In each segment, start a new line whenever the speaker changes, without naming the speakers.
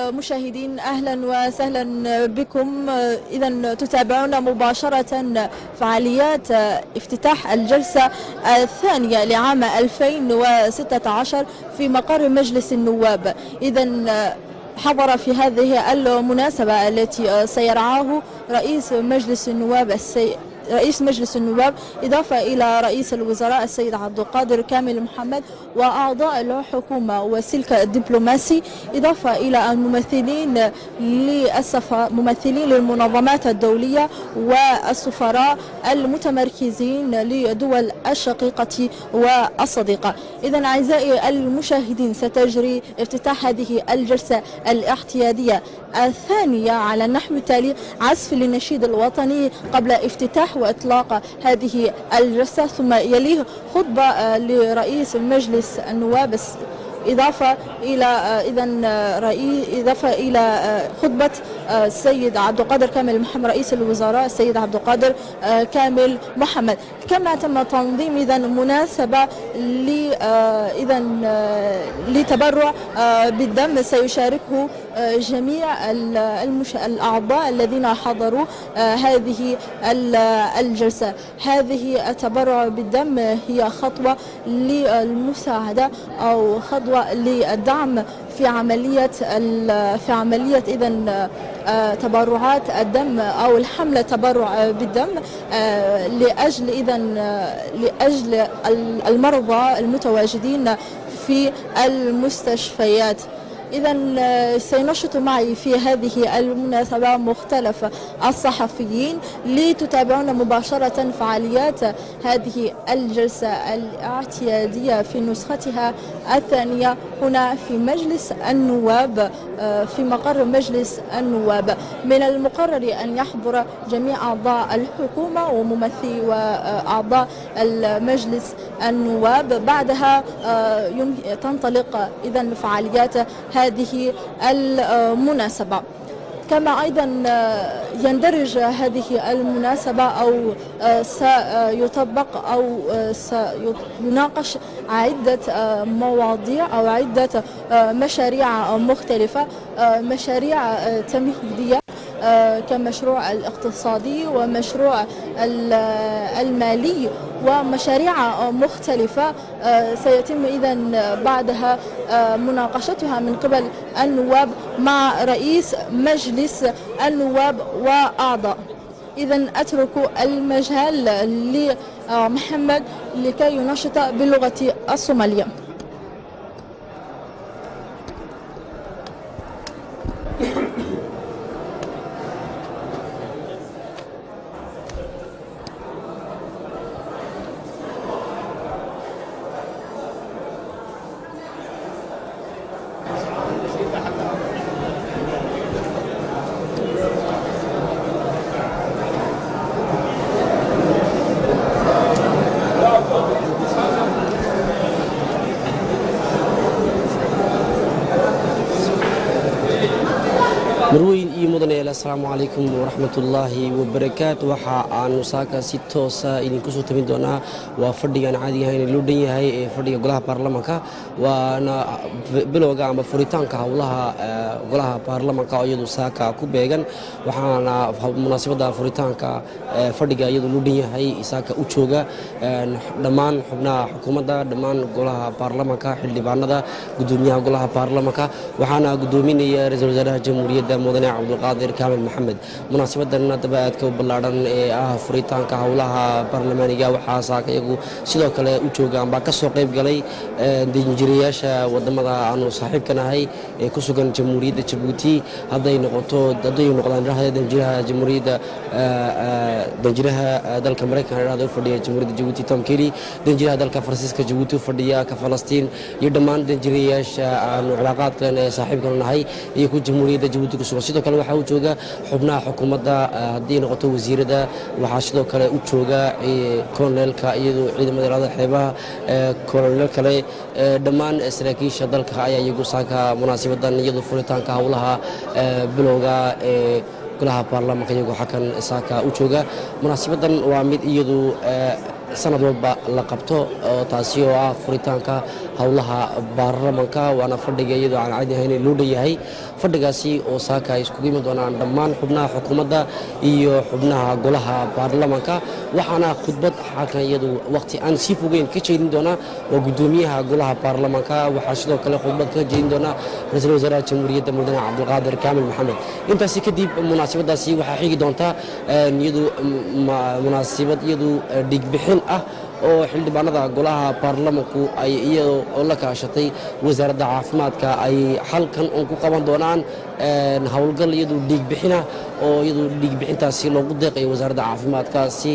مشاهدين أهلا وسهلا بكم. إذا تتابعون مباشرة فعاليات افتتاح الجلسة الثانية لعام 2016 في مقر مجلس النواب. إذا حضر في هذه المناسبة التي سيرعاه رئيس مجلس النواب إضافة إلى رئيس الوزراء السيد عبد القادر كامل محمد وأعضاء الحكومة والسلك الدبلوماسي، إضافة إلى الممثلين للمنظمات الدولية والسفراء المتمركزين لدول الشقيقة والصديقة. إذن أعزائي المشاهدين، ستجري افتتاح هذه الجلسة الاحتيادية الثانية على النحو التالي: عزف للنشيد الوطني قبل افتتاح وإطلاق هذه الجلسة، ثم يليه خطبة لرئيس مجلس النواب إضافة إلى خطبة السيد عبد القادر كامل محمد رئيس الوزراء السيد عبد القادر كامل محمد. كما تم تنظيم مناسبة لتبرع بالدم سيشاركه جميع الأعضاء الذين حضروا هذه الجلسة. هذه التبرع بالدم هي خطوة للمساعدة أو خطوة للدعم في عملية تبرعات الدم أو الحملة تبرع بالدم لأجل المرضى المتواجدين في المستشفيات. إذن سينشط معي في هذه المناسبة مختلف الصحفيين لتتابعون مباشرة فعاليات هذه الجلسة الاعتيادية في نسختها الثانية هنا في مجلس النواب في مقر مجلس النواب. من المقرر أن يحضر جميع أعضاء الحكومة وممثلي وأعضاء المجلس النواب. بعدها تنطلق إذن فعاليات هذه المناسبة. كما أيضا يندرج هذه المناسبة أو سيطبق أو سيناقش عدة مواضيع أو عدة مشاريع مختلفة، مشاريع تمهيدية كمشروع الاقتصادي ومشروع المالي ومشاريع مختلفة سيتم إذن بعدها مناقشتها من قبل النواب مع رئيس مجلس النواب وأعضاء. إذن أترك المجال لمحمد لكي ينشط باللغة الصومالية.
marweyn iyo mudaneel assalaamu calaykum waraxmatullaahi wabarakaatu. waxa aanu saaka si toosa idinku soo tabin doonaa waa fadhigan caadiga ahayn loo dhan yahay ee fadhiga golaha baarlamaanka, waana bilowga ama furitaanka howlaha golaha baarlamaanka oo iyadu saaka ku beegan. waxaana munaasabada furitaanka fadhiga iyadu loo dhan yahay saaka u jooga dhammaan xubnaha xukuumadda, dhammaan golaha baarlamaanka, xildhibaanada, gudoomiyaha golaha baarlamaanka, waxaana gudoominaya ra'iisul wasaaraha jamhuuriyadda mudane cabdulqaadir kaamil maxamed. munaasabadan dabaadka ballaaran ee furitaanka howlaha baarlamaaniga waxaa saaka iyagu sidoo kale u jooga amba ka soo qayb galay danjirayaasha wadamada aanu saaxiibkanahay ee ku sugan jamhuuriyadda Jabuuti. hadday noqdaan danjiraha jamhuuriyadda danjiraha dalka Mareykanka ee fadhiya jamhuuriyadda Jabuuti Tom Kelly, danjiraha dalka Faransiiska Jabuuti fadhiya ka Falastiin, iyo dhammaan danjirayaasha aanu cilaaqaadka ee saaxiibkanahay iyo ku jamhuuriyadda Jabuuti ku sugan. sidoo kale waxaa u jooga xubnaha xukuumadda, haddii noqoto wasiirada, waxaa sidoo kale u jooga koloneelka iyadoo ciidamada ilaalada xeebaha, koloneel kale, dhammaan saraakiisha dalka ayaa iyagu saaka munaasabadan iyadoo furitaanka howlaha bilowga ee golaha baarlamaanka iyagoo xakan saaka u jooga. munaasabadan waa mid iyadu sanad walba la qabto taasi oo ah furitaanka howlaha baarlamanka waana fadhiga iyadoo aan caadi ahayn loo dhanyahay fadhigaasi oo saaka ay iskugu iman doonaan dhammaan xubnaha xukuumadda iyo xubnaha golaha baarlamanka waxaana khudbad halkan iyadu waqti aan sii fogeyn ka jeedin doonaa waa gudoomiyaha golaha baarlamanka waxaa sidoo kale khudbad ka jeedin doonaa ra-iisul wasaaraha jamhuuriyadda mudane cabdulqaadir kaamil maxamed intaasi kadib munaasabadaasi waxaa xigi doonta iyadu munaasabad iyadu dhigbixin ah oo xildhibaanada golaha baarlamanku ay iyadoo la kaashatay wasaaradda caafimaadka ay halkan uun ku qaban doonaan howlgal iyadu dhiigbixina oo iyadu dhiigbixintaasi loogu deeqayo wasaaradda caafimaadka si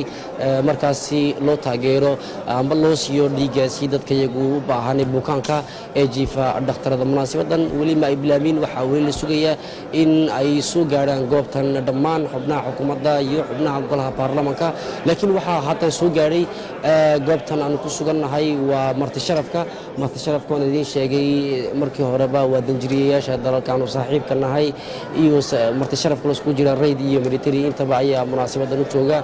markaasi loo taageero amba loo siiyo dhiiggaasi dadka iyagu u baahan bukaanka ee jiifa dhakhtarada munaasabadan weli ma ay bilaamin waxaa weli la sugayaa in ay soo gaadhaan goobtan dhammaan xubnaha xukuumadda iyo xubnaha golaha baarlamanka laakiin waxaa haatan soo gaadhay goobtan aan ku sugannahay waa marti sharafka waan idiin sheegay markii horeba waa danjiriyayaasha dalalkaanu saaxiibka nahay iyo marti sharafka lasku jira rayd iyo military intaba ayaa munaasabadan u jooga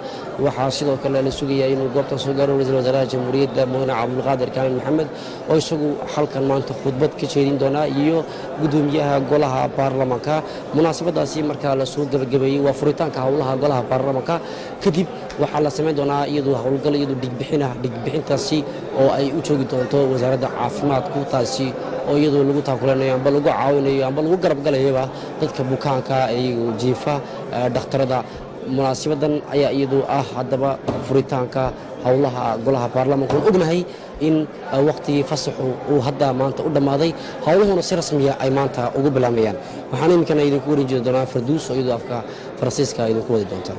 waxaa sidoo kale la sugayaa inuu goobtan soo gaaro ra-iisul wasaaraha jamhuuriyadda mudane cabdulqaadir kaamil maxamed oo isagu halkan maanta khudbad ka jeedin doonaa iyo gudoomiyaha golaha baarlamanka munaasabadaasi markaa lasoo gabagabeeyey waa furitaanka howlaha golaha baarlamanka kadib waxaa la samayn doonaa iyadu howlgal iyadu dhigbixintaasi oo ay u joogi doonto wasaaradda caafimaadku taasi oo iyadoo lagu taakulanayo amba lagu caawinayo amba lagu garabgalayaba dadka bukaanka ee jiifa dhakhtarada munaasabadan ayaa iyadu ah haddaba furitaanka howlaha golaha baarlamanka oon ognahay in waqtigii fasaxu uu hadda maanta u dhammaaday howluhuna si rasmiya ay maanta ugu bilaamayaan waxaan iminkana idinku warin jiri doonaa farduus oo iyadoo afka faransiiska idinku wadi doonta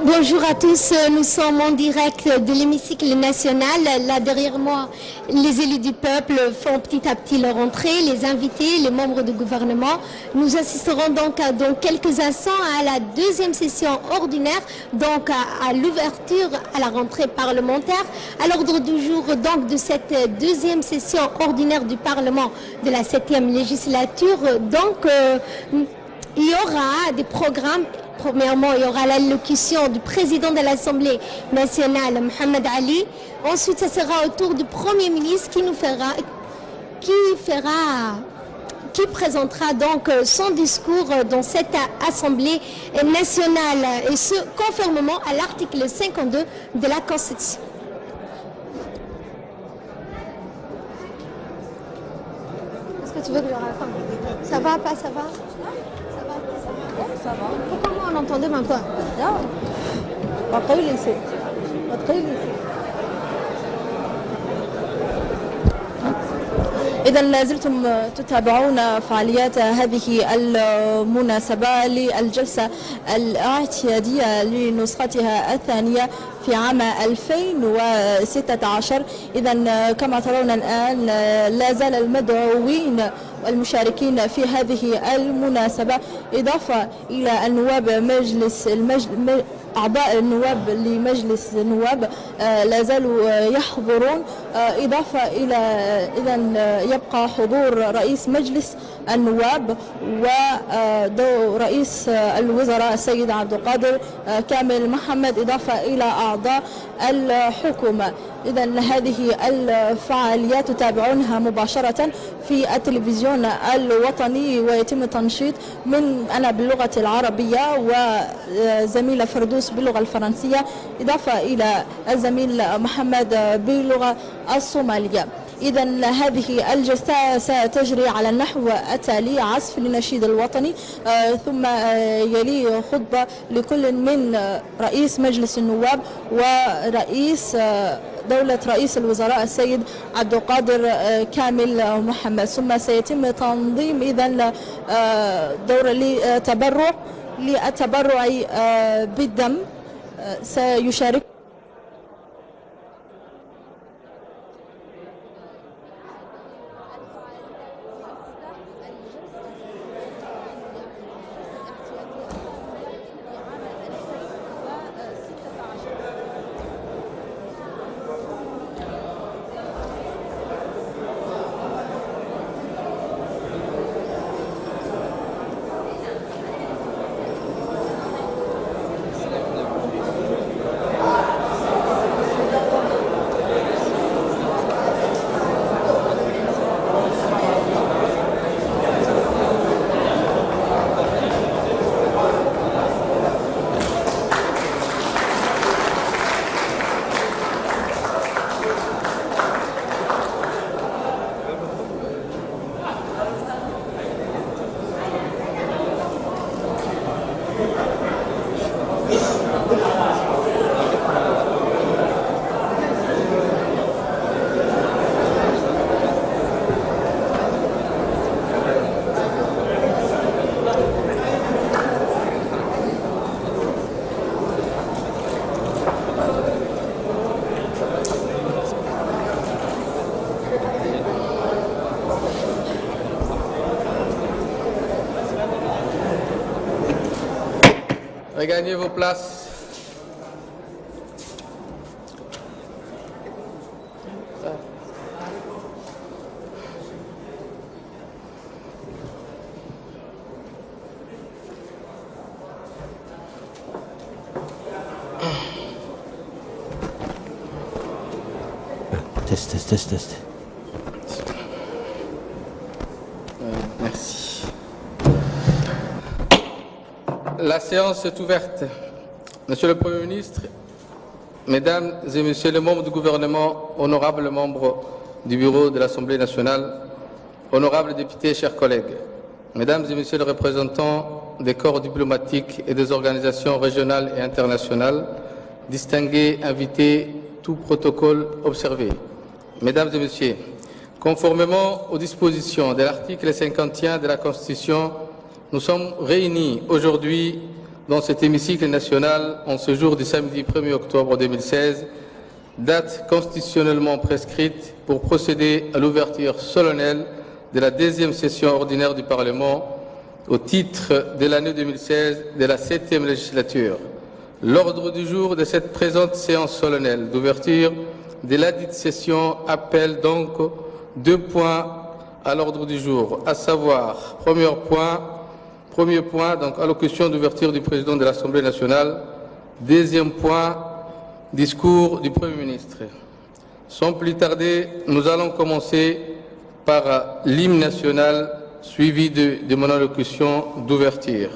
Bonjour à tous, nous sommes en direct de l'hémicycle national. Là derrière moi, les élus du peuple font petit à petit leur entrée, les invités, les membres du gouvernement. Nous assisterons donc dans quelques instants à la deuxième session ordinaire, donc à l'ouverture à la rentrée parlementaire. À l'ordre du jour donc de cette deuxième session ordinaire du Parlement de la 7e législature, donc il y aura des programmes. Premièrement, il y aura l'allocution du président de l'Assemblée nationale, Mohamed Ali. Ensuite, ce sera au tour du Premier ministre qui présentera donc son discours dans cette Assemblée nationale, et ce, conformément à l'article 52 de la Constitution. Est-ce que tu veux que je raconte? Ça va, pas ça va? Ça va. Pourquoi on entendait ma voix?
Non. ما تقولي ست. ما تقولي ست. إذا لازلتم تتابعون فعاليات هذه المناسبة للجلسة الاعتيادية لنسختها الثانية في عام 2016. إذا كما ترون الآن لا زال المدعوين والمشاركين في هذه المناسبة إضافة إلى النواب أعضاء النواب لمجلس النواب لا زالوا يحضرون، إضافة إلى يبقى حضور رئيس مجلس النواب ورئيس الوزراء السيد عبد القادر كامل محمد، إضافة إلى أعضاء الحكومة. إذا هذه الفعاليات تتابعونها مباشرة في التلفزيون الوطني، ويتم تنشيط من أنا باللغة العربية وزميلة فردوس باللغة الفرنسية، إضافة إلى الزميل محمد باللغة الصومالية. إذا هذه الجلسة ستجري على النحو التالي: عزف للنشيد الوطني، ثم يلي خطبة لكل من رئيس مجلس النواب ورئيس دولة رئيس الوزراء السيد عبد القادر كامل محمد، ثم سيتم تنظيم إذن دورة للتبرع بالدم. سيشارك
Regagnez vos places.
Test.
Merci. La séance est ouverte. Monsieur le Premier ministre, Mesdames et Messieurs les membres du gouvernement, honorables membres du bureau de l'Assemblée nationale, honorables députés, chers collègues, Mesdames et Messieurs les représentants des corps diplomatiques et des organisations régionales et internationales, distingués invités, tout protocole observé. Mesdames et Messieurs, conformément aux dispositions de l'article 51 de la Constitution, nous sommes réunis aujourd'hui dans cet hémicycle national en ce jour du samedi 1er octobre 2016, date constitutionnellement prescrite pour procéder à l'ouverture solennelle de la deuxième session ordinaire du Parlement au titre de l'année 2016 de la 7e législature. L'ordre du jour de cette présente séance solennelle d'ouverture de ladite session appelle donc 2 points à l'ordre du jour, à savoir, premier point, donc allocution d'ouverture du président de l'Assemblée nationale. Deuxième point, discours du Premier ministre. Sans plus tarder, nous allons commencer par l'hymne national suivi de mon allocution d'ouverture.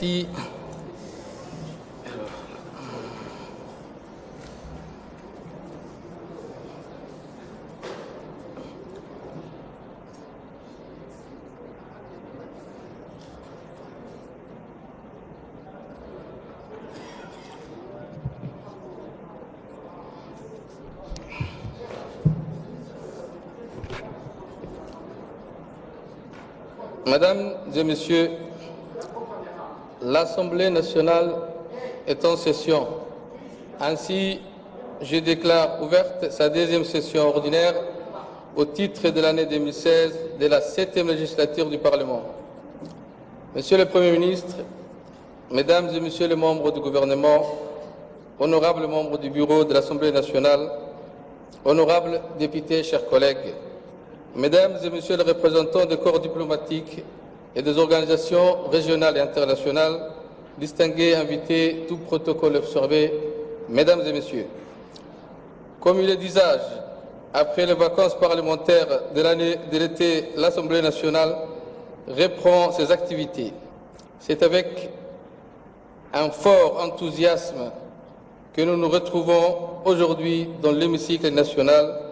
Merci. Mesdames et Messieurs, l'Assemblée nationale est en session. Ainsi, je déclare ouverte sa deuxième session ordinaire au titre de l'année 2016 de la 7e législature du Parlement. Monsieur le Premier ministre, Mesdames et Messieurs les membres du gouvernement, honorables membres du bureau de l'Assemblée nationale, honorables députés, chers collègues, Mesdames et Messieurs les représentants des corps diplomatiques et des organisations régionales et internationales, distingués invités, tout protocole observé, Mesdames et Messieurs, comme il est d'usage, après les vacances parlementaires de l'été, l'Assemblée nationale reprend ses activités. C'est avec un fort enthousiasme que nous nous retrouvons aujourd'hui dans l'hémicycle national,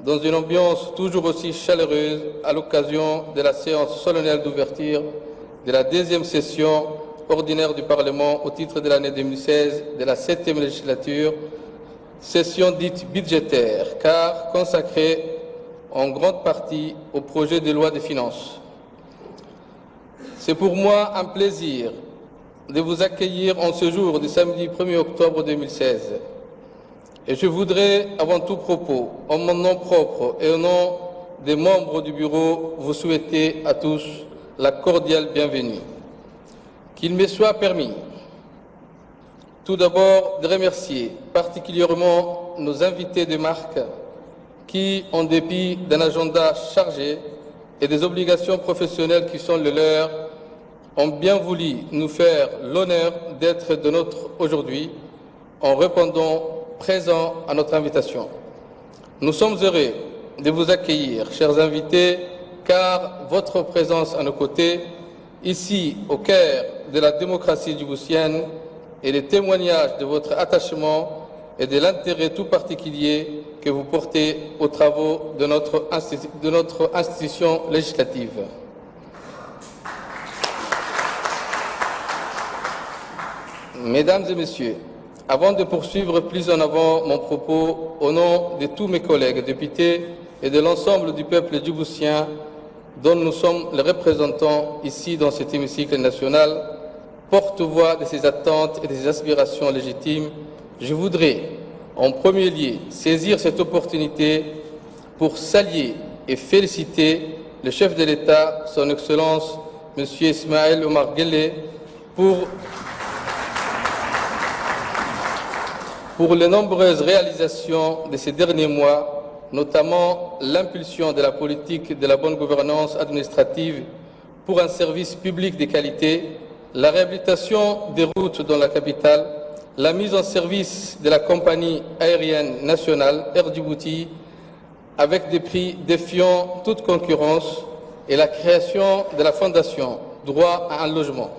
dans une ambiance toujours aussi chaleureuse à l'occasion de la séance solennelle d'ouverture de la deuxième session ordinaire du Parlement au titre de l'année 2016 de la 7e législature, session dite budgétaire, car consacrée en grande partie au projet de loi des finances. C'est pour moi un plaisir de vous accueillir en ce jour du samedi 1er octobre 2016. Et je voudrais, avant tout propos, en mon nom propre et au nom des membres du bureau, vous souhaiter à tous la cordiale bienvenue. Qu'il me soit permis, tout d'abord, de remercier particulièrement nos invités de marque qui, en dépit d'un agenda chargé et des obligations professionnelles qui sont les leurs, ont bien voulu nous faire l'honneur d'être de notre aujourd'hui en répondant présent à notre invitation. Nous sommes heureux de vous accueillir, chers invités, car votre présence à nos côtés, ici au cœur de la démocratie djiboutienne, est le témoignage de votre attachement et de l'intérêt tout particulier que vous portez aux travaux de notre institution législative. Mesdames et Messieurs, avant de poursuivre plus en avant mon propos, au nom de tous mes collègues députés et de l'ensemble du peuple djiboutien dont nous sommes les représentants ici dans cet hémicycle national, porte-voix de ses attentes et de ses aspirations légitimes, je voudrais en premier lieu saisir cette opportunité pour saluer et féliciter le chef de l'État, son Excellence, M. Ismaël Omar Guelleh, pour les nombreuses réalisations de ces derniers mois, notamment l'impulsion de la politique de la bonne gouvernance administrative pour un service public de qualité, la réhabilitation des routes dans la capitale, la mise en service de la compagnie aérienne nationale Air Djibouti avec des prix défiant toute concurrence et la création de la fondation Droit à un logement.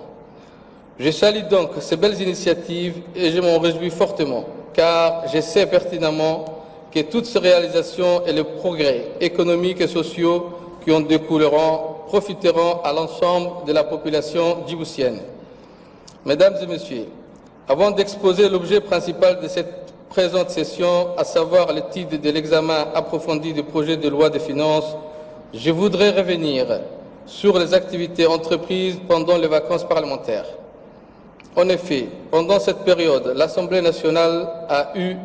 Je salue donc ces belles initiatives et je m'en réjouis fortement, car je sais pertinemment que toutes ces réalisations et les progrès économiques et sociaux qui en découleront profiteront à l'ensemble de la population djiboutienne. Mesdames et Messieurs, avant d'exposer l'objet principal de cette présente session, à savoir le titre de l'examen approfondi du projet de loi de finances, je voudrais revenir sur les activités entreprises pendant les vacances parlementaires. En effet, pendant cette période, l'Assemblée nationale a eu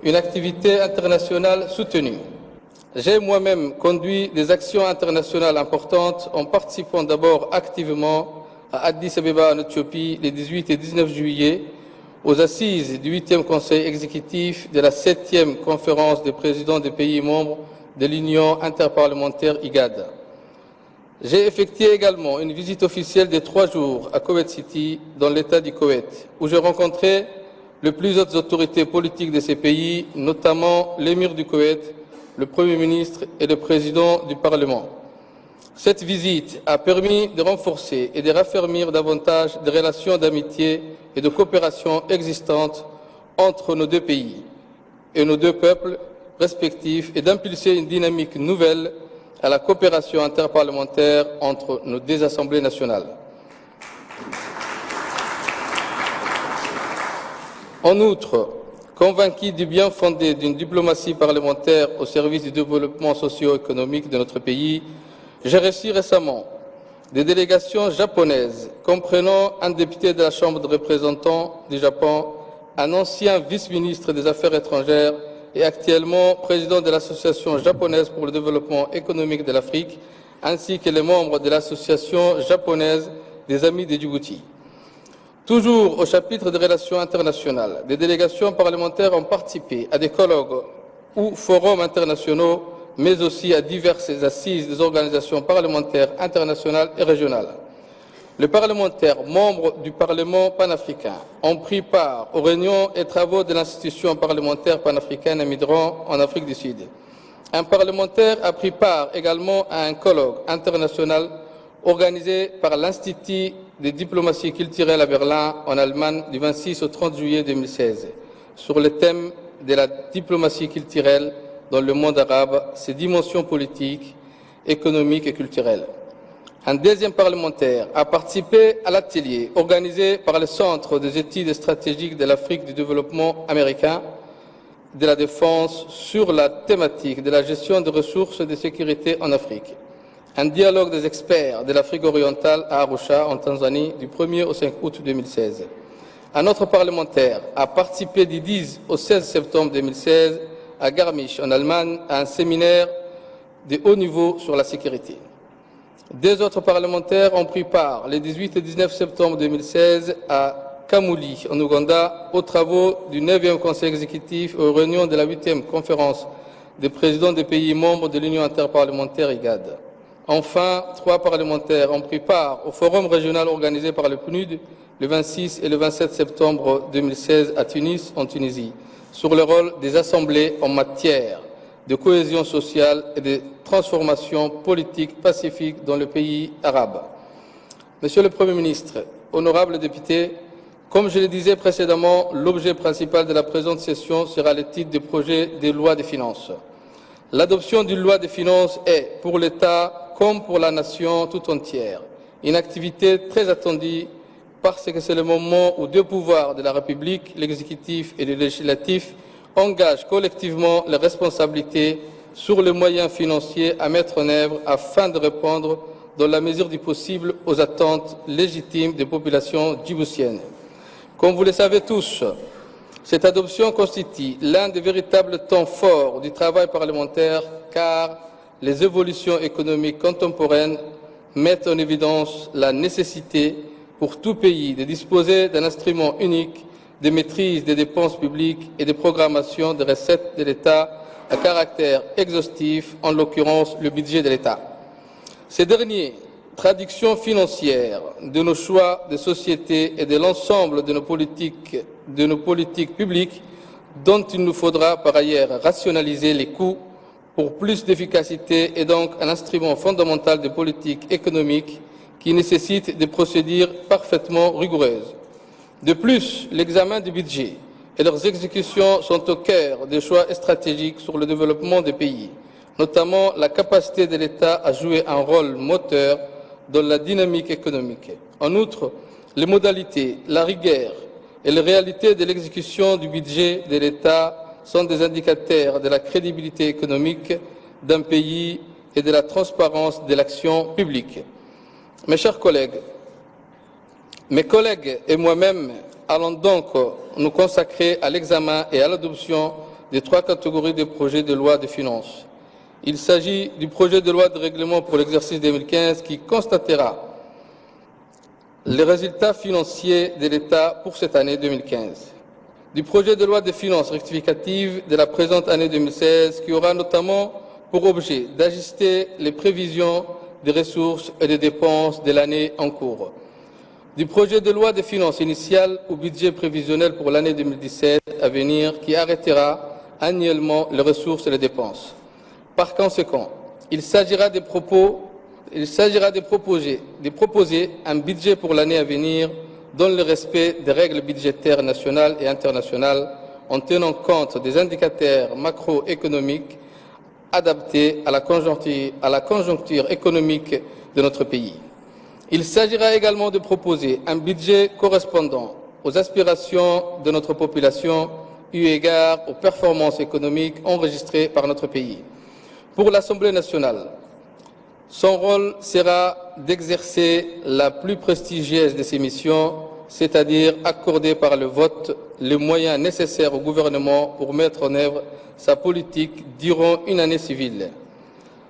une activité internationale soutenue. J'ai moi-même conduit des actions internationales importantes en participant d'abord activement à Addis Abeba en Éthiopie les 18 et 19 juillet aux assises du 8e Conseil exécutif de la 7e conférence des présidents des pays membres de l'Union interparlementaire IGAD. J'ai effectué également une visite officielle de 3 jours à Koweït City, dans l'État du Koweït, où j'ai rencontré les plus hautes autorités politiques de ces pays, notamment l'émir du Koweït, le Premier ministre et le président du Parlement. Cette visite a permis de renforcer et de raffermir davantage des relations d'amitié et de coopération existantes entre nos deux pays et nos deux peuples respectifs et d'impulser une dynamique nouvelle à la coopération interparlementaire entre nos deux assemblées nationales. En outre, convaincu du bien fondé d'une diplomatie parlementaire au service du développement socio-économique de notre pays, j'ai reçu récemment des délégations japonaises comprenant un député de la Chambre des représentants du Japon, un ancien vice-ministre des Affaires étrangères et actuellement président de l'Association japonaise pour le développement économique de l'Afrique, ainsi que les membres de l'Association japonaise des Amis de Djibouti. Toujours au chapitre des relations internationales, des délégations parlementaires ont participé à des colloques ou forums internationaux, mais aussi à diverses assises des organisations parlementaires internationales et régionales. Les parlementaires membres du Parlement panafricain ont pris part aux réunions et travaux de l'institution parlementaire panafricaine à Midran, en Afrique du Sud. Un parlementaire a pris part également à un colloque international organisé par l'Institut de diplomatie culturelle à Berlin, en Allemagne, du 26 au 30 juillet 2016, sur le thème de la diplomatie culturelle dans le monde arabe, ses dimensions politiques, économiques et culturelles. Un deuxième parlementaire a participé à l'atelier organisé par le Centre des études stratégiques de l'Afrique du développement américain de la défense sur la thématique de la gestion des ressources de sécurité en Afrique. Un dialogue des experts de l'Afrique orientale à Arusha, en Tanzanie, du 1er au 5 août 2016. Un autre parlementaire a participé du 10 au 16 septembre 2016 à Garmisch, en Allemagne, à un séminaire de haut niveau sur la sécurité. Deux autres parlementaires ont pris part, les 18 et 19 septembre 2016, à Kamuli, en Ouganda, aux travaux du 9e Conseil exécutif et aux réunions de la 8e conférence des présidents des pays membres de l'Union interparlementaire IGAD. Enfin, 3 parlementaires ont pris part au forum régional organisé par le PNUD le 26 et le 27 septembre 2016 à Tunis, en Tunisie, sur le rôle des assemblées en matière de cohésion sociale et de transformation politique pacifique dans le pays arabe. Monsieur le Premier ministre, honorables députés, comme je le disais précédemment, l'objet principal de la présente session sera le titre du projet de loi de finances. L'adoption d'une loi de finances est, pour l'État comme pour la nation tout entière, une activité très attendue parce que c'est le moment où deux pouvoirs de la République, l'exécutif et le législatif, engagent collectivement les responsabilités sur les moyens financiers à mettre en œuvre afin de répondre, dans la mesure du possible, aux attentes légitimes des populations djiboutiennes. Comme vous le savez tous, cette adoption constitue l'un des véritables temps forts du travail parlementaire, car les évolutions économiques contemporaines mettent en évidence la nécessité pour tout pays de disposer d'un instrument unique de maîtrise des dépenses publiques et de programmation des recettes de l'État à caractère exhaustif, en l'occurrence le budget de l'État. Ces derniers, traduction financière de nos choix de société et de l'ensemble de nos politiques publiques, dont il nous faudra par ailleurs rationaliser les coûts pour plus d'efficacité, et donc un instrument fondamental de politique économique qui nécessite des procédures parfaitement rigoureuses. De plus, l'examen du budget et leurs exécutions sont au cœur des choix stratégiques sur le développement des pays, notamment la capacité de l'État à jouer un rôle moteur dans la dynamique économique. En outre, les modalités, la rigueur et les réalités de l'exécution du budget de l'État sont des indicateurs de la crédibilité économique d'un pays et de la transparence de l'action publique. Mes chers collègues, mes collègues et moi-même allons donc nous consacrer à l'examen et à l'adoption des 3 catégories de projets de loi de finances. Il s'agit du projet de loi de règlement pour l'exercice 2015 qui constatera les résultats financiers de l'État pour cette année 2015. Du projet de loi de finances rectificative de la présente année 2016 qui aura notamment pour objet d'ajuster les prévisions des ressources et des dépenses de l'année en cours. Du projet de loi de finances initiale au budget prévisionnel pour l'année 2017 à venir qui arrêtera annuellement les ressources et les dépenses. Par conséquent, il s'agira des propos il s'agira de proposer un budget pour l'année à venir dans le respect des règles budgétaires nationales et internationales en tenant compte des indicateurs macroéconomiques adaptés à la conjoncture économique de notre pays. Il s'agira également de proposer un budget correspondant aux aspirations de notre population eu égard aux performances économiques enregistrées par notre pays. Pour l'Assemblée nationale, son rôle sera d'exercer la plus prestigieuse de ses missions, c'est-à-dire accorder par le vote les moyens nécessaires au gouvernement pour mettre en œuvre sa politique durant une année civile.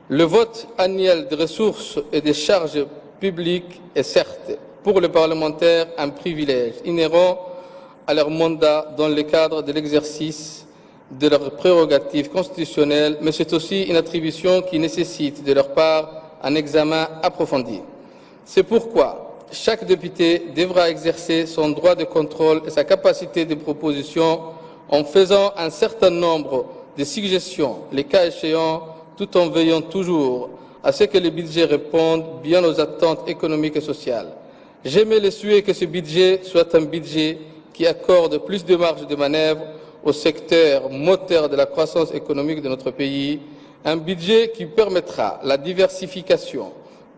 Le vote annuel des ressources et des charges publiques est certes pour les parlementaires un privilège inhérent à leur mandat dans le cadre de l'exercice de leurs prérogatives constitutionnelles, mais c'est aussi une attribution qui nécessite de leur part un examen approfondi. C'est pourquoi chaque député devra exercer son droit de contrôle et sa capacité de proposition en faisant un certain nombre de suggestions, les cas échéants, tout en veillant toujours à ce que le budget réponde bien aux attentes économiques et sociales. J'émets le souhait que ce budget soit un budget qui accorde plus de marge de manœuvre au secteur moteur de la croissance économique de notre pays, un budget qui permettra la diversification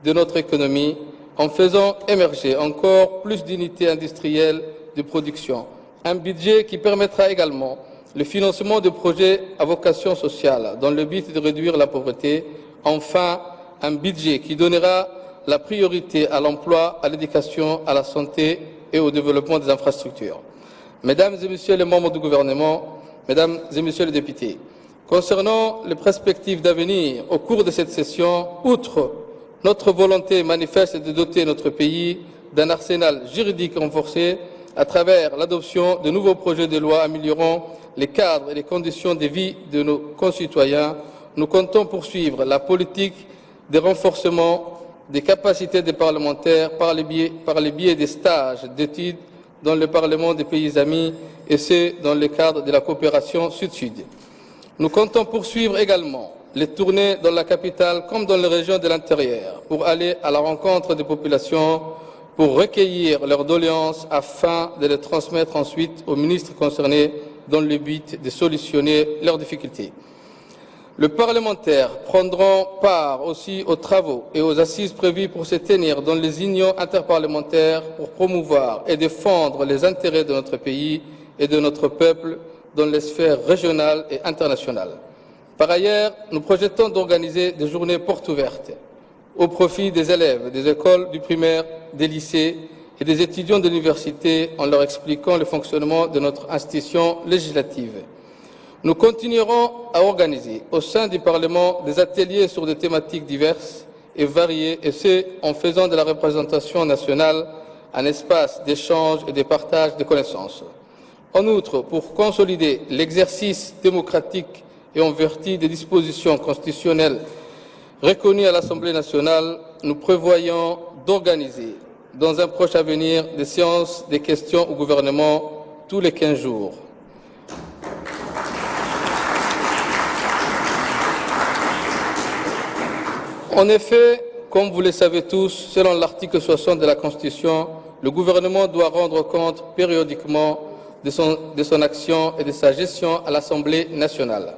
de notre économie en faisant émerger encore plus d'unités industrielles de production, un budget qui permettra également le financement de projets à vocation sociale dans le but de réduire la pauvreté, enfin un budget qui donnera la priorité à l'emploi, à l'éducation, à la santé et au développement des infrastructures. Mesdames et Messieurs les membres du gouvernement, Mesdames et Messieurs les députés, concernant les perspectives d'avenir au cours de cette session, outre notre volonté manifeste de doter notre pays d'un arsenal juridique renforcé à travers l'adoption de nouveaux projets de loi améliorant les cadres et les conditions de vie de nos concitoyens, nous comptons poursuivre la politique de renforcement des capacités des parlementaires par le biais des stages d'études dans le Parlement des pays amis et ce, dans le cadre de la coopération Sud-Sud. Nous comptons poursuivre également les tournées dans la capitale comme dans les régions de l'intérieur pour aller à la rencontre des populations, pour recueillir leurs doléances afin de les transmettre ensuite aux ministres concernés dans le but de solutionner leurs difficultés. Les parlementaires prendront part aussi aux travaux et aux assises prévues pour se tenir dans les unions interparlementaires pour promouvoir et défendre les intérêts de notre pays et de notre peuple dans les sphères régionales et internationales. Par ailleurs, nous projetons d'organiser des journées portes ouvertes au profit des élèves des écoles du primaire, des lycées et des étudiants de l'université en leur expliquant le fonctionnement de notre institution législative. Nous continuerons à organiser au sein du Parlement des ateliers sur des thématiques diverses et variées, et ce, en faisant de la représentation nationale un espace d'échange et de partage de connaissances. En outre, pour consolider l'exercice démocratique et en vertu des dispositions constitutionnelles reconnues à l'Assemblée nationale, nous prévoyons d'organiser dans un proche avenir des séances de questions au gouvernement tous les 15 jours. En effet, comme vous le savez tous, selon l'article 60 de la Constitution, le gouvernement doit rendre compte périodiquement de son action et de sa gestion à l'Assemblée nationale.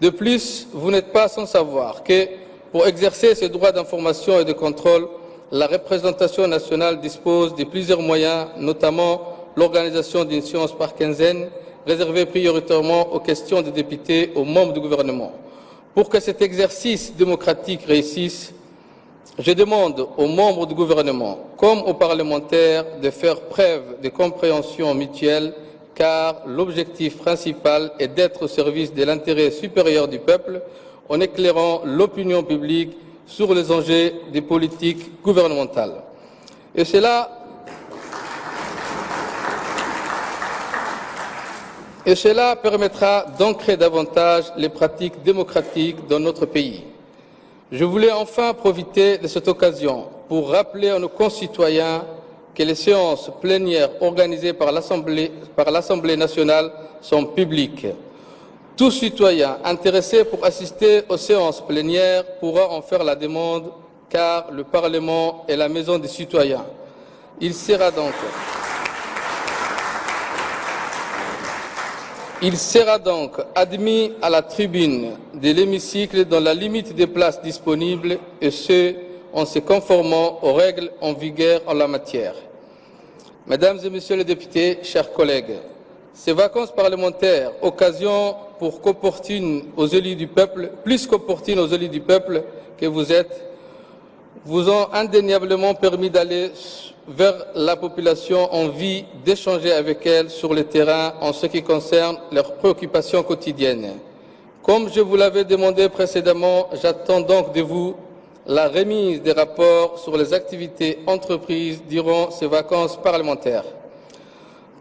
De plus, vous n'êtes pas sans savoir que, pour exercer ce droit d'information et de contrôle, la représentation nationale dispose de plusieurs moyens, notamment l'organisation d'une séance par quinzaine, réservée prioritairement aux questions des députés aux membres du gouvernement. Pour que cet exercice démocratique réussisse, je demande aux membres du gouvernement, comme aux parlementaires, de faire preuve de compréhension mutuelle, car l'objectif principal est d'être au service de l'intérêt supérieur du peuple en éclairant l'opinion publique sur les enjeux des politiques gouvernementales. Et cela permettra d'ancrer davantage les pratiques démocratiques dans notre pays. Je voulais enfin profiter de cette occasion pour rappeler à nos concitoyens que les séances plénières organisées par l'Assemblée nationale sont publiques. Tout citoyen intéressé pour assister aux séances plénières pourra en faire la demande car le Parlement est la maison des citoyens. Il sera donc admis à la tribune de l'hémicycle dans la limite des places disponibles, et ce, en se conformant aux règles en vigueur en la matière. Mesdames et Messieurs les députés, chers collègues, ces vacances parlementaires, occasion pour qu'opportune aux élus du peuple, plus qu'opportune aux élus du peuple que vous êtes, vous ont indéniablement permis d'aller vers la population en vie, d'échanger avec elle sur le terrain en ce qui concerne leurs préoccupations quotidiennes. Comme je vous l'avais demandé précédemment, j'attends donc de vous la remise des rapports sur les activités entreprises durant ces vacances parlementaires.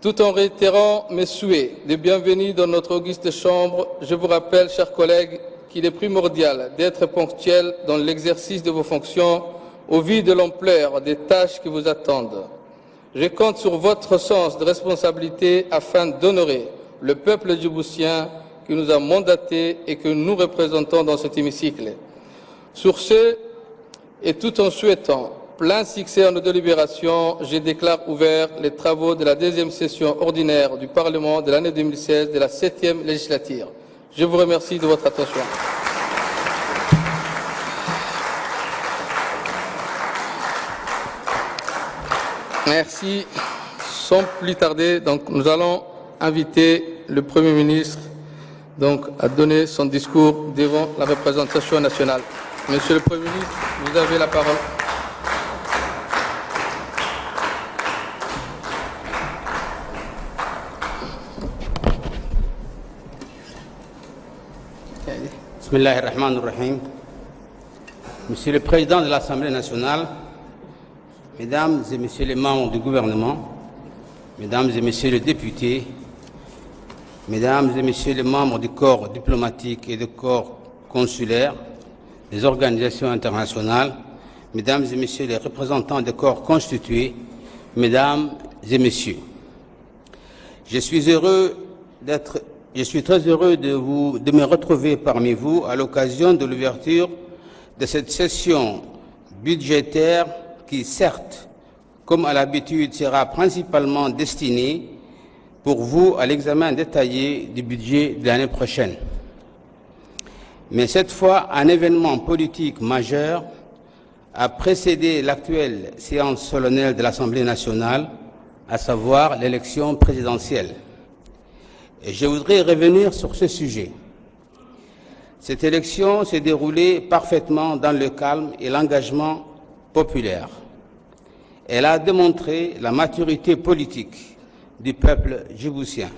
Tout en réitérant mes souhaits de bienvenue dans notre auguste chambre, je vous rappelle, chers collègues, qu'il est primordial d'être ponctuel dans l'exercice de vos fonctions au vu de l'ampleur des tâches qui vous attendent. Je compte sur votre sens de responsabilité afin d'honorer le peuple djiboutien qui nous a mandatés et que nous représentons dans cet hémicycle. Sur ce, et tout en souhaitant plein succès à nos délibérations, je déclare ouverts les travaux de la deuxième session ordinaire du Parlement de l'année 2016 de la 7e législature. Je vous remercie de votre attention. Merci. Sans plus tarder, donc, nous allons inviter le Premier ministre à donner son discours devant la représentation nationale. Monsieur le Premier ministre, vous avez la parole.
Bismillahirrahmanirrahim. Monsieur le Président de l'Assemblée nationale, Mesdames et Messieurs les membres du gouvernement, Mesdames et Messieurs les députés, Mesdames et Messieurs les membres du corps diplomatique et du corps consulaire, des organisations internationales, Mesdames et Messieurs les représentants des corps constitués, Mesdames et Messieurs, je suis très heureux de me retrouver parmi vous à l'occasion de l'ouverture de cette session budgétaire qui, certes, comme à l'habitude, sera principalement destinée pour vous à l'examen détaillé du budget de l'année prochaine. Mais cette fois, un événement politique majeur a précédé l'actuelle séance solennelle de l'Assemblée nationale, à savoir l'élection présidentielle. Et je voudrais revenir sur ce sujet. Cette élection s'est déroulée parfaitement dans le calme et l'engagement populaire. Elle a démontré la maturité politique du peuple djiboutien.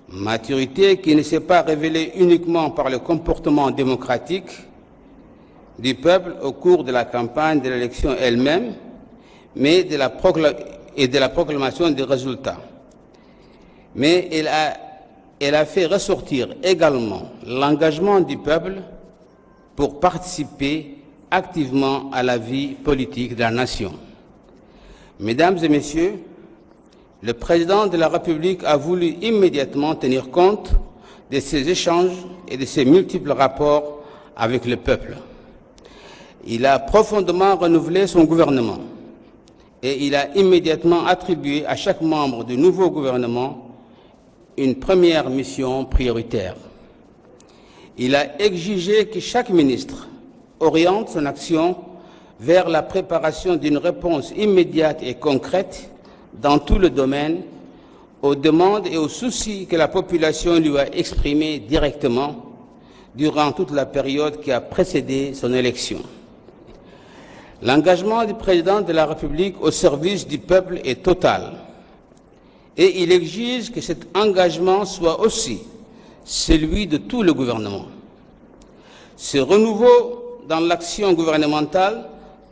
Maturité qui ne s'est pas révélée uniquement par le comportement démocratique du peuple au cours de la campagne de l'élection elle-même, mais de la proclamation des résultats. Mais elle a fait ressortir également l'engagement du peuple pour participer activement à la vie politique de la nation. Mesdames et Messieurs, le président de la République a voulu immédiatement tenir compte de ces échanges et de ces multiples rapports avec le peuple. Il a profondément renouvelé son gouvernement et il a immédiatement attribué à chaque membre du nouveau gouvernement une première mission prioritaire. Il a exigé que chaque ministre oriente son action vers la préparation d'une réponse immédiate et concrète dans tout le domaine aux demandes et aux soucis que la population lui a exprimés directement durant toute la période qui a précédé son élection. L'engagement du président de la République au service du peuple est total et il exige que cet engagement soit aussi celui de tout le gouvernement. Ce renouveau dans l'action gouvernementale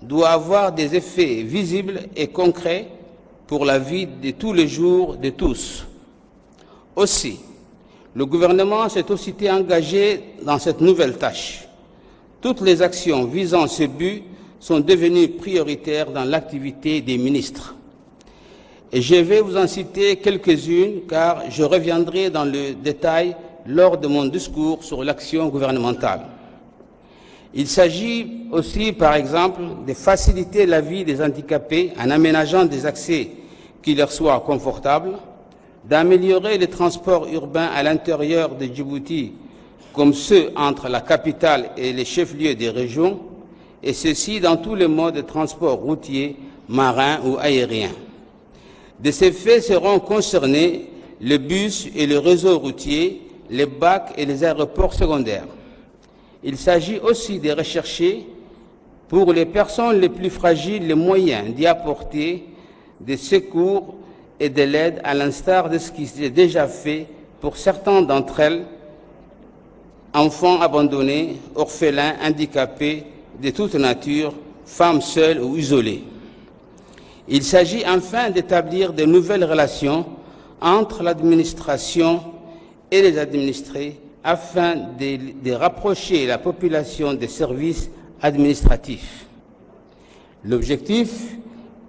doit avoir des effets visibles et concrets pour la vie de tous les jours de tous. Aussi, le gouvernement s'est aussitôt engagé dans cette nouvelle tâche. Toutes les actions visant ce but sont devenues prioritaires dans l'activité des ministres. Et je vais vous en citer quelques-unes car je reviendrai dans le détail lors de mon discours sur l'action gouvernementale. Il s'agit aussi, par exemple, de faciliter la vie des handicapés en aménageant des accès qui leur soient confortables, d'améliorer les transports urbains à l'intérieur de Djibouti, comme ceux entre la capitale et les chefs-lieux des régions, et ceci dans tous les modes de transport routier, marin ou aérien. De ces faits seront concernés les bus et le réseau routier, les bacs et les aéroports secondaires. Il s'agit aussi de rechercher pour les personnes les plus fragiles les moyens d'y apporter des secours et de l'aide à l'instar de ce qui est déjà fait pour certains d'entre elles, enfants abandonnés, orphelins, handicapés de toute nature, femmes seules ou isolées. Il s'agit enfin d'établir de nouvelles relations entre l'administration et les administrés afin de rapprocher la population des services administratifs. L'objectif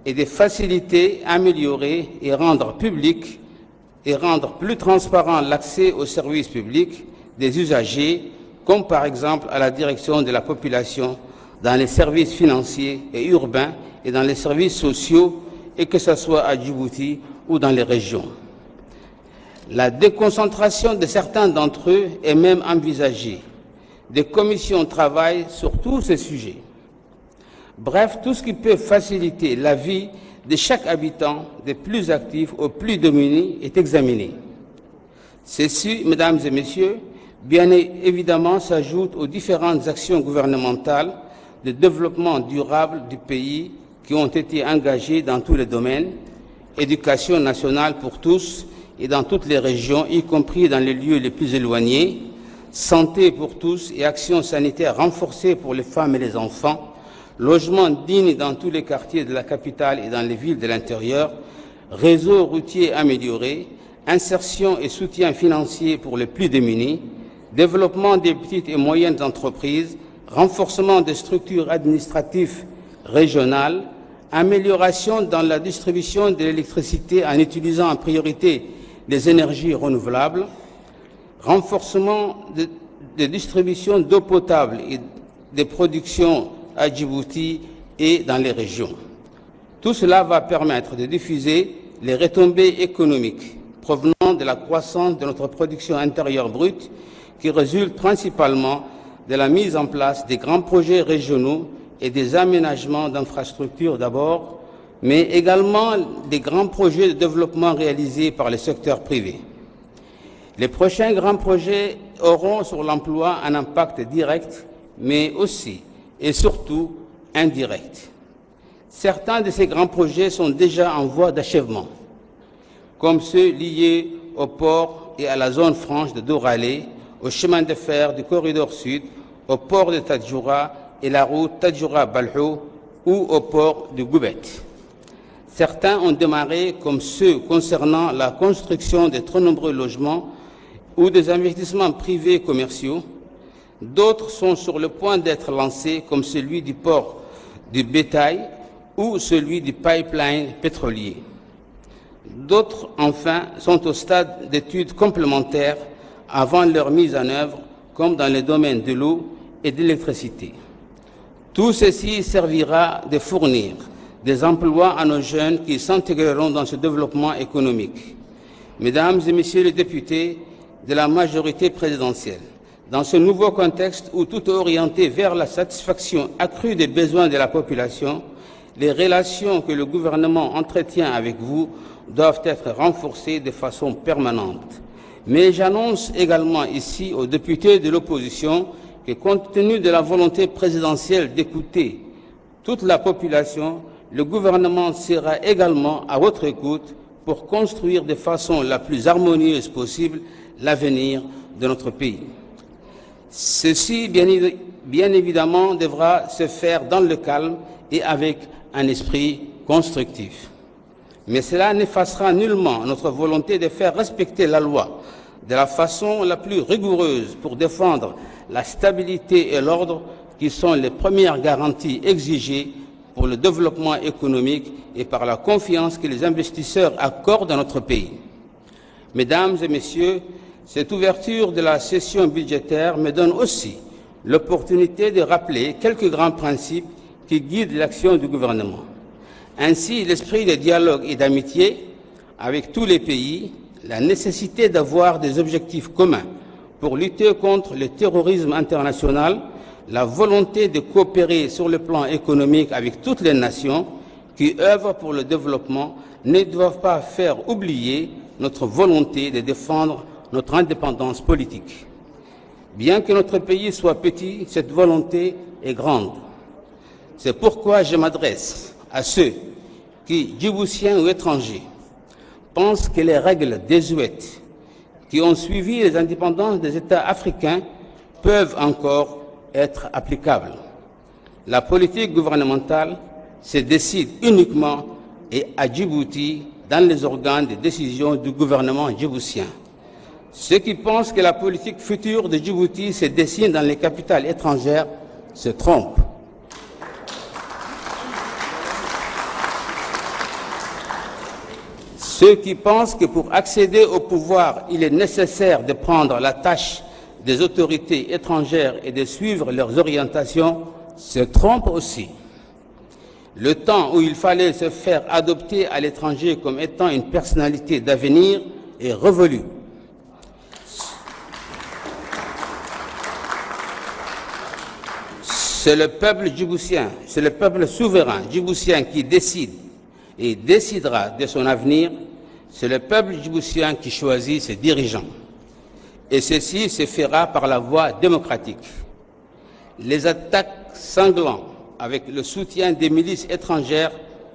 est de faciliter, améliorer et rendre public et rendre plus transparent l'accès aux services publics des usagers, comme par exemple à la direction de la population dans les services financiers et urbains et dans les services sociaux, et que ce soit à Djibouti ou dans les régions. La déconcentration de certains d'entre eux est même envisagée. Des commissions travaillent sur tous ces sujets. Bref, tout ce qui peut faciliter la vie de chaque habitant, des plus actifs aux plus démunis, est examiné. Ceci, mesdames et messieurs, bien évidemment s'ajoute aux différentes actions gouvernementales de développement durable du pays qui ont été engagées dans tous les domaines, éducation nationale pour tous et dans toutes les régions, y compris dans les lieux les plus éloignés, santé pour tous et actions sanitaires renforcées pour les femmes et les enfants, logement digne dans tous les quartiers de la capitale et dans les villes de l'intérieur, réseau routier amélioré, insertion et soutien financier pour les plus démunis, développement des petites et moyennes entreprises, renforcement des structures administratives régionales, amélioration dans la distribution de l'électricité en utilisant en priorité les énergies renouvelables, renforcement de distribution d'eau potable et de production à Djibouti et dans les régions. Tout cela va permettre de diffuser les retombées économiques provenant de la croissance de notre production intérieure brute qui résulte principalement de la mise en place des grands projets régionaux et des aménagements d'infrastructures d'abord, mais également des grands projets de développement réalisés par le secteur privé. Les prochains grands projets auront sur l'emploi un impact direct, mais aussi et surtout indirect. Certains de ces grands projets sont déjà en voie d'achèvement, comme ceux liés au port et à la zone franche de Doralé, au chemin de fer du corridor sud, au port de Tadjoura et la route Tadjoura-Balhou ou au port de Goubet. Certains ont démarré comme ceux concernant la construction de très nombreux logements ou des investissements privés commerciaux. D'autres sont sur le point d'être lancés comme celui du port du bétail ou celui du pipeline pétrolier. D'autres, enfin, sont au stade d'études complémentaires avant leur mise en œuvre, comme dans les domaines de l'eau et de l'électricité. Tout ceci servira de fournir des emplois à nos jeunes qui s'intégreront dans ce développement économique. Mesdames et Messieurs les députés de la majorité présidentielle, dans ce nouveau contexte où tout est orienté vers la satisfaction accrue des besoins de la population, les relations que le gouvernement entretient avec vous doivent être renforcées de façon permanente. Mais j'annonce également ici aux députés de l'opposition que, compte tenu de la volonté présidentielle d'écouter toute la population, le gouvernement sera également à votre écoute pour construire de façon la plus harmonieuse possible l'avenir de notre pays. Ceci, bien évidemment, devra se faire dans le calme et avec un esprit constructif. Mais cela n'effacera nullement notre volonté de faire respecter la loi de la façon la plus rigoureuse pour défendre la stabilité et l'ordre qui sont les premières garanties exigées pour le développement économique et par la confiance que les investisseurs accordent à notre pays. Mesdames et Messieurs, cette ouverture de la session budgétaire me donne aussi l'opportunité de rappeler quelques grands principes qui guident l'action du gouvernement. Ainsi, l'esprit de dialogue et d'amitié avec tous les pays, la nécessité d'avoir des objectifs communs pour lutter contre le terrorisme international, la volonté de coopérer sur le plan économique avec toutes les nations qui œuvrent pour le développement ne doivent pas faire oublier notre volonté de défendre notre indépendance politique. Bien que notre pays soit petit, cette volonté est grande. C'est pourquoi je m'adresse à ceux qui, djiboutiens ou étrangers, pensent que les règles désuètes qui ont suivi les indépendances des États africains peuvent encore être applicables. La politique gouvernementale se décide uniquement et à Djibouti dans les organes de décision du gouvernement djiboutien. Ceux qui pensent que la politique future de Djibouti se dessine dans les capitales étrangères se trompent. Ceux qui pensent que pour accéder au pouvoir, il est nécessaire de prendre la tâche des autorités étrangères et de suivre leurs orientations se trompent aussi. Le temps où il fallait se faire adopter à l'étranger comme étant une personnalité d'avenir est révolu. C'est le peuple djiboutien, c'est le peuple souverain djiboutien qui décide et décidera de son avenir. C'est le peuple djiboutien qui choisit ses dirigeants. Et ceci se fera par la voie démocratique. Les attaques sanglantes avec le soutien des milices étrangères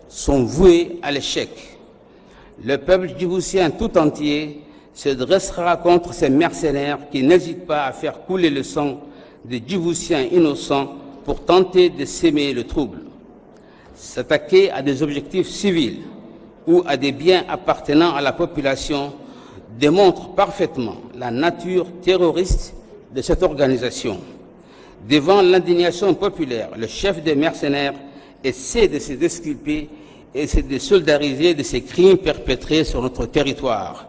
sont vouées à l'échec. Le peuple djiboutien tout entier se dressera contre ces mercenaires qui n'hésitent pas à faire couler le sang des Djiboutiens innocents pour tenter de s'aimer le trouble. S'attaquer à des objectifs civils ou à des biens appartenant à la population démontre parfaitement la nature terroriste de cette organisation. Devant l'indignation populaire, le chef des mercenaires essaie de se disculper et de se solidariser de ces crimes perpétrés sur notre territoire.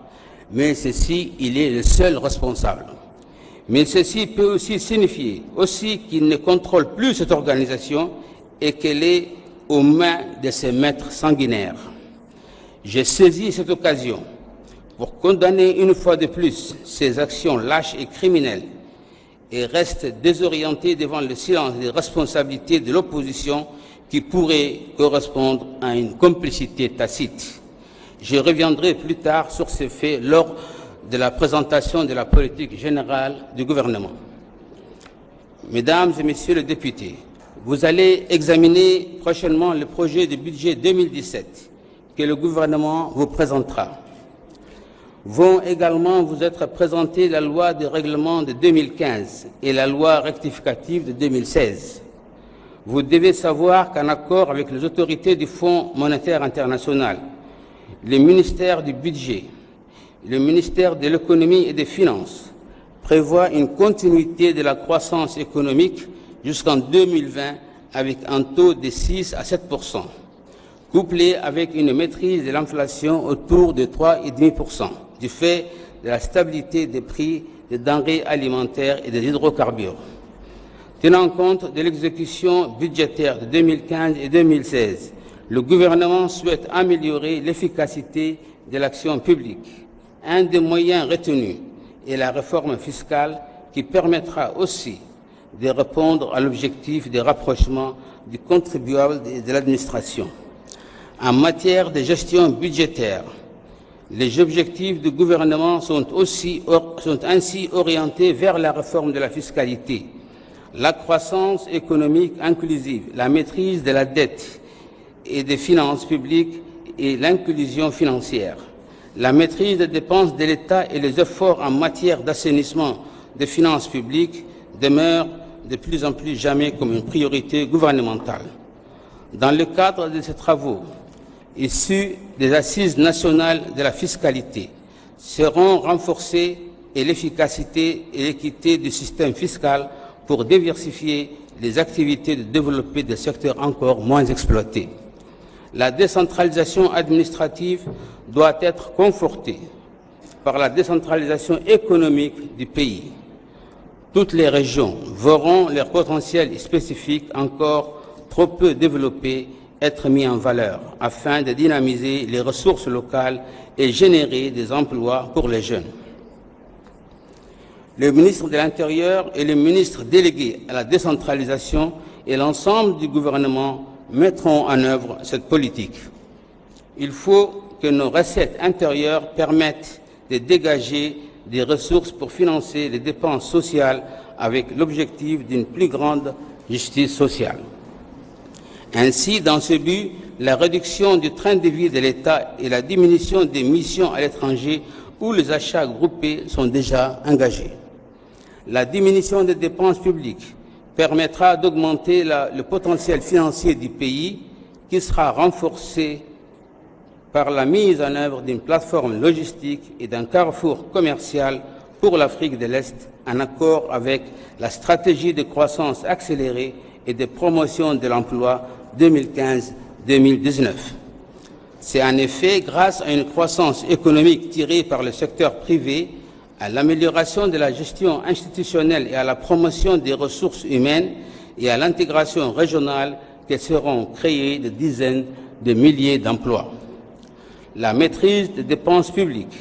Mais ceci, il est le seul responsable. Mais ceci peut aussi signifier qu'il ne contrôle plus cette organisation et qu'elle est aux mains de ses maîtres sanguinaires. J'ai saisi cette occasion pour condamner une fois de plus ces actions lâches et criminelles et reste désorienté devant le silence des responsabilités de l'opposition qui pourrait correspondre à une complicité tacite. Je reviendrai plus tard sur ces faits lors de la présentation de la politique générale du gouvernement. Mesdames et Messieurs les députés, vous allez examiner prochainement le projet de budget 2017 que le gouvernement vous présentera. Vont également vous être présentées la loi de règlement de 2015 et la loi rectificative de 2016. Vous devez savoir qu'en accord avec les autorités du Fonds monétaire international, le ministère du Budget, le ministère de l'Économie et des Finances prévoit une continuité de la croissance économique jusqu'en 2020 avec un taux de 6 à 7%, couplé avec une maîtrise de l'inflation autour de 3,5%, du fait de la stabilité des prix des denrées alimentaires et des hydrocarbures. Tenant compte de l'exécution budgétaire de 2015 et 2016, le gouvernement souhaite améliorer l'efficacité de l'action publique. Un des moyens retenus est la réforme fiscale qui permettra aussi de répondre à l'objectif de rapprochement du contribuable et de l'administration. En matière de gestion budgétaire, les objectifs du gouvernement sont ainsi orientés vers la réforme de la fiscalité, la croissance économique inclusive, la maîtrise de la dette et des finances publiques et l'inclusion financière. La maîtrise des dépenses de l'État et les efforts en matière d'assainissement des finances publiques demeurent de plus en plus jamais comme une priorité gouvernementale. Dans le cadre de ces travaux, issus des assises nationales de la fiscalité, seront renforcées et l'efficacité et l'équité du système fiscal pour diversifier les activités de développer des secteurs encore moins exploités. La décentralisation administrative doit être confortée par la décentralisation économique du pays. toutes les régions verront leur potentiel spécifique encore trop peu développé être mis en valeur afin de dynamiser les ressources locales et générer des emplois pour les jeunes. Le ministre de l'Intérieur et le ministre délégué à la décentralisation et l'ensemble du gouvernement mettront en œuvre cette politique. Il faut que nos recettes intérieures permettent de dégager des ressources pour financer les dépenses sociales avec l'objectif d'une plus grande justice sociale. Ainsi, dans ce but, la réduction du train de vie de l'État et la diminution des missions à l'étranger où les achats groupés sont déjà engagés. La diminution des dépenses publiques permettra d'augmenter le potentiel financier du pays qui sera renforcé par la mise en œuvre d'une plateforme logistique et d'un carrefour commercial pour l'Afrique de l'Est en accord avec la stratégie de croissance accélérée et de promotion de l'emploi 2015-2019. C'est en effet grâce à une croissance économique tirée par le secteur privé, à l'amélioration de la gestion institutionnelle et à la promotion des ressources humaines et à l'intégration régionale que seront créés des dizaines de milliers d'emplois. La maîtrise des dépenses publiques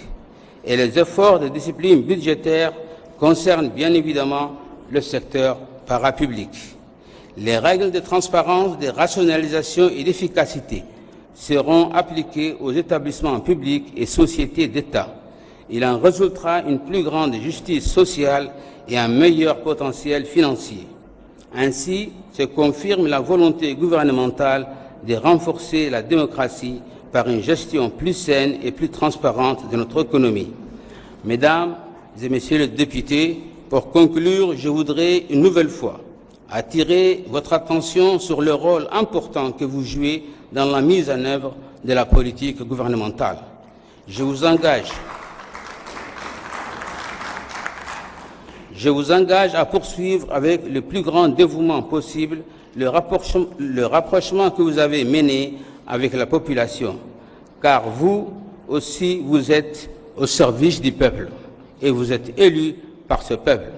et les efforts de discipline budgétaire concernent bien évidemment le secteur parapublic. Les règles de transparence, de rationalisation et d'efficacité seront appliquées aux établissements publics et sociétés d'État. Il en résultera une plus grande justice sociale et un meilleur potentiel financier. Ainsi, se confirme la volonté gouvernementale de renforcer la démocratie par une gestion plus saine et plus transparente de notre économie. Mesdames et Messieurs les députés, pour conclure, je voudrais une nouvelle fois attirer votre attention sur le rôle important que vous jouez dans la mise en œuvre de la politique gouvernementale. Je vous engage à poursuivre avec le plus grand dévouement possible le rapprochement que vous avez mené avec la population, car vous aussi, vous êtes au service du peuple et vous êtes élus par ce peuple.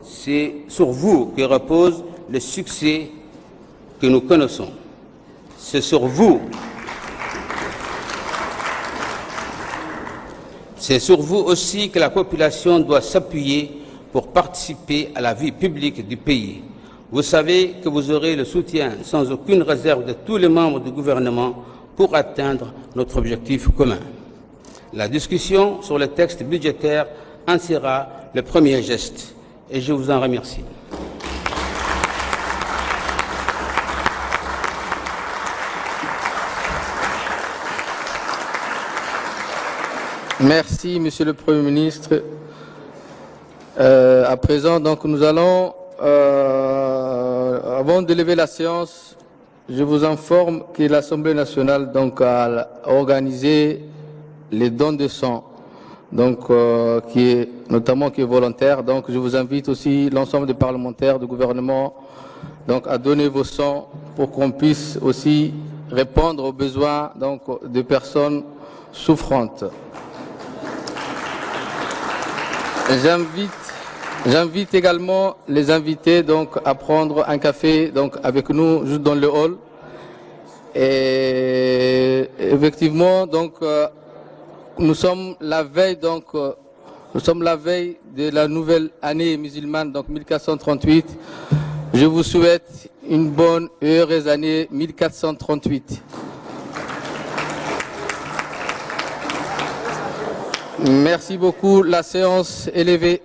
C'est sur vous que repose le succès que nous connaissons. C'est sur vous. C'est sur vous aussi que la population doit s'appuyer pour participer à la vie publique du pays. Vous savez que vous aurez le soutien sans aucune réserve de tous les membres du gouvernement pour atteindre notre objectif commun. La discussion sur le texte budgétaire en sera le premier geste et je vous en remercie.
Merci, Monsieur le Premier ministre. À présent, donc, nous allons, avant de lever la séance, je vous informe que l'Assemblée nationale donc, a organisé les dons de sang, donc, qui est volontaire. Donc, je vous invite aussi l'ensemble des parlementaires du gouvernement donc, à donner vos sangs pour qu'on puisse aussi répondre aux besoins donc, des personnes souffrantes. J'invite également les invités donc, à prendre un café donc, avec nous juste dans le hall. Et effectivement, donc, nous sommes la veille de la nouvelle année musulmane, donc 1438. Je vous souhaite une bonne et heureuse année 1438. Merci beaucoup. La séance est levée.